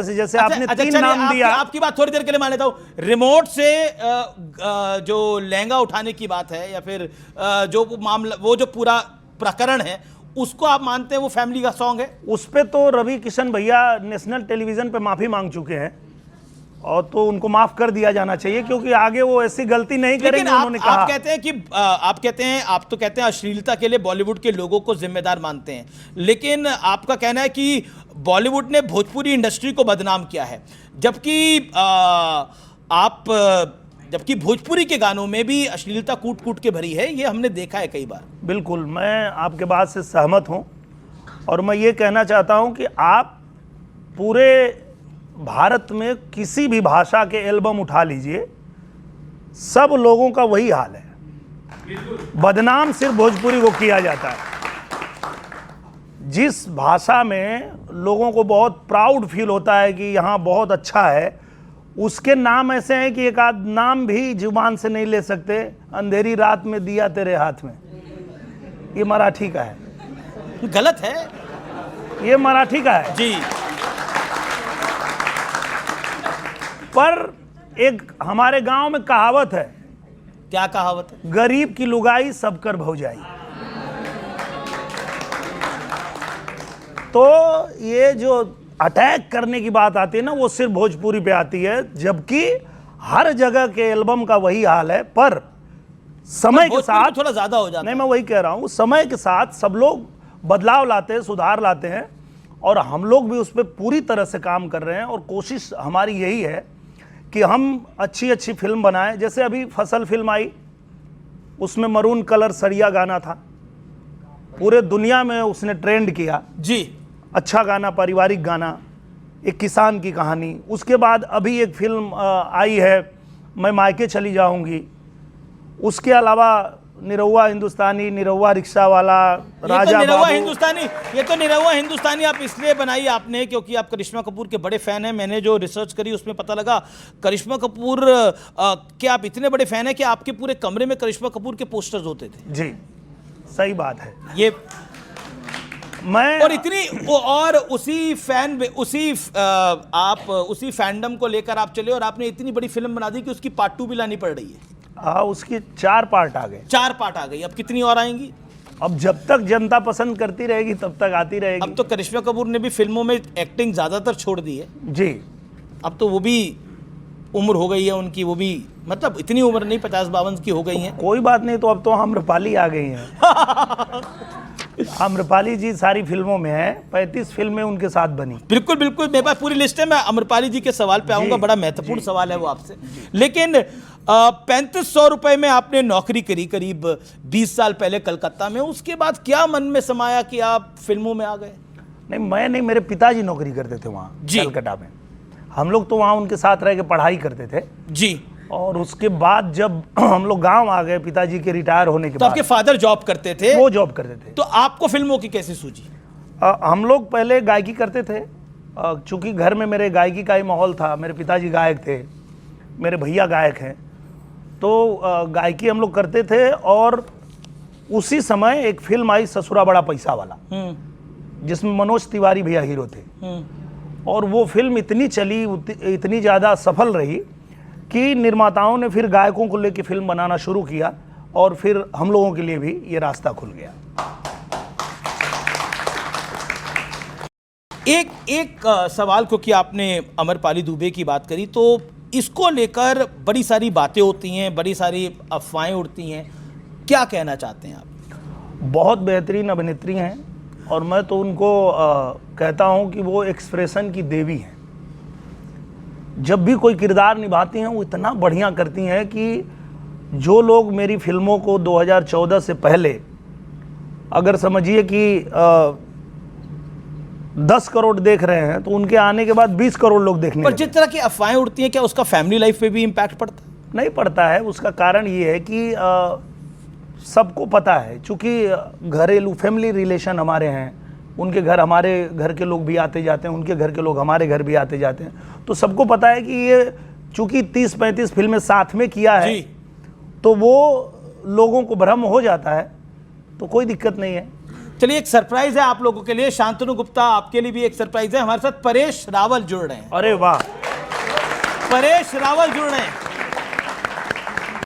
जैसे आपने तीन नाम दिया। आपकी बात थोड़ी देर के लिए मान लेता हूं, रिमोट से जो लहंगा उठाने की बात है या फिर जो मामला, वो जो पूरा प्रकरण है, उसको आप मानते हैं वो फैमिली का सॉन्ग है? उस पे तो रवि किशन भैया नेशनल टेलीविजन पे माफी मांग चुके हैं और तो उनको माफ कर दिया जाना चाहिए, क्योंकि आगे वो ऐसी गलती नहीं करेंगे। उन्होंने कहा, आप कहते हैं कि आप तो कहते हैं अश्लीलता के लिए बॉलीवुड के लोगों को जिम्मेदार मानते हैं, लेकिन आपका कहना है कि बॉलीवुड ने भोजपुरी इंडस्ट्री को बदनाम किया है, जबकि भोजपुरी के गानों में भी अश्लीलता कूट कूट के भरी है, ये हमने देखा है कई बार। बिल्कुल, मैं आपके बात से सहमत हूं और मैं ये कहना चाहता हूं कि आप पूरे भारत में किसी भी भाषा के एल्बम उठा लीजिए, सब लोगों का वही हाल है, बदनाम सिर्फ भोजपुरी को किया जाता है। जिस भाषा में लोगों को बहुत प्राउड फील होता है कि यहाँ बहुत अच्छा है, उसके नाम ऐसे हैं कि एक आध नाम भी जुबान से नहीं ले सकते। अंधेरी रात में दिया तेरे हाथ में, ये मराठी का है। गलत है, ये मराठी का है जी। पर एक हमारे गांव में कहावत है। क्या कहावत है? गरीब की लुगाई सबकर भौजाई। तो ये जो अटैक करने की बात आती है ना, वो सिर्फ भोजपुरी पे आती है, जबकि हर जगह के एल्बम का वही हाल है। पर समय के साथ थोड़ा ज्यादा हो जाता है। नहीं, मैं वही कह रहा हूँ, समय के साथ सब लोग बदलाव लाते हैं, सुधार लाते हैं, और हम लोग भी उस पर पूरी तरह से काम कर रहे हैं। और कोशिश हमारी यही है कि हम अच्छी अच्छी फिल्म बनाएं। जैसे अभी फसल फिल्म आई, उसमें मरून कलर सरिया गाना था, पूरे दुनिया में उसने ट्रेंड किया जी। अच्छा गाना, पारिवारिक गाना, एक किसान की कहानी। उसके बाद अभी एक फिल्म आई है, मैं मायके चली जाऊंगी। उसके अलावा निरहुआ हिंदुस्तानी, निरहुआ रिक्शा वाला, राजा बाबू। ये तो निरहुआ हिंदुस्तानी आप इसलिए बनाई आपने क्योंकि आप करिश्मा कपूर के बड़े फैन हैं। मैंने जो रिसर्च करी उसमें पता लगा करिश्मा कपूर के आप इतने बड़े फैन हैं कि आपके पूरे कमरे में करिश्मा कपूर के पोस्टर्स होते थे। जी, सही बात है ये। मैं और उसी फैंडम को लेकर आप चले और आपने इतनी बड़ी फिल्म बना दी कि उसकी पार्ट 2 भी लानी पड़ रही है। उसकी 4 पार्ट आ गए। 4 पार्ट आ गई, अब कितनी और आएंगी? अब जब तक जनता पसंद करती रहेगी तब तक आती रहेगी। अब तो करिश्मा कपूर ने भी फिल्मों में एक्टिंग ज्यादातर छोड़ दी है जी। अब तो वो भी उम्र हो गई है उनकी, वो भी मतलब इतनी उम्र नहीं, 50-52 की हो गई है। कोई बात नहीं, तो अब तो आम्रपाली आ गई हैं। आम्रपाली जी सारी फिल्मों में है, 35 फिल्में उनके साथ बनी। बिल्कुल बिल्कुल, मेरे पास पूरी लिस्ट है। मैं आम्रपाली जी के सवाल पे आऊंगा, बड़ा महत्वपूर्ण सवाल है वो आपसे। लेकिन 3500 रुपए में आपने नौकरी करी करीब 20 साल पहले कलकत्ता में, उसके बाद क्या मन में समाया कि आप फिल्मों में आ गए? नहीं, मैं नहीं, मेरे पिताजी नौकरी करते थे वहाँ कलकत्ता में। हम लोग तो वहाँ उनके साथ रह के पढ़ाई करते थे जी। और उसके बाद जब हम लोग गांव आ गए, पिताजी के रिटायर होने के बाद। तो आपके फादर जॉब करते थे? वो जॉब करते थे। तो आपको फिल्मों की कैसे सूझी? हम लोग पहले गायकी करते थे, चूंकि घर में मेरे गायकी का ही माहौल था। मेरे पिताजी गायक थे, मेरे भैया गायक हैं, तो गायकी हम लोग करते थे। और उसी समय एक फिल्म आई ससुरा बड़ा पैसा वाला, जिसमें मनोज तिवारी भैया हीरो थे। और वो फिल्म इतनी चली, इतनी ज़्यादा सफल रही कि निर्माताओं ने फिर गायकों को लेकर फिल्म बनाना शुरू किया, और फिर हम लोगों के लिए भी ये रास्ता खुल गया। एक सवाल, क्योंकि आपने अमरपाली दुबे की बात करी, तो इसको लेकर बड़ी सारी बातें होती हैं, बड़ी सारी अफवाहें उड़ती हैं, क्या कहना चाहते हैं आप? बहुत बेहतरीन अभिनेत्री हैं, और मैं तो उनको कहता हूं कि वो एक्सप्रेशन की देवी हैं। जब भी कोई किरदार निभाती हैं वो इतना बढ़िया करती हैं कि जो लोग मेरी फिल्मों को 2014 से पहले, अगर समझिए कि 10 करोड़ देख रहे हैं, तो उनके आने के बाद 20 करोड़ लोग देखने पर जिस तरह की अफवाहें उड़ती हैं, क्या उसका फैमिली लाइफ पे भी इम्पैक्ट पड़ता है? नहीं पड़ता है। उसका कारण ये है कि सबको पता है, चूँकि घरेलू फैमिली रिलेशन हमारे हैं, उनके घर हमारे घर के लोग भी आते जाते हैं, उनके घर के लोग हमारे घर भी आते जाते हैं, तो सबको पता है कि ये चूँकि 30-35 फिल्में साथ में किया है, तो वो लोगों को भ्रम हो जाता है, तो कोई दिक्कत नहीं है। चलिए, एक सरप्राइज है आप लोगों के लिए। शांतनु गुप्ता, आपके लिए भी एक सरप्राइज है। हमारे साथ परेश रावल जुड़ रहे हैं। अरे वाह। परेश रावल जुड़ रहे हैं।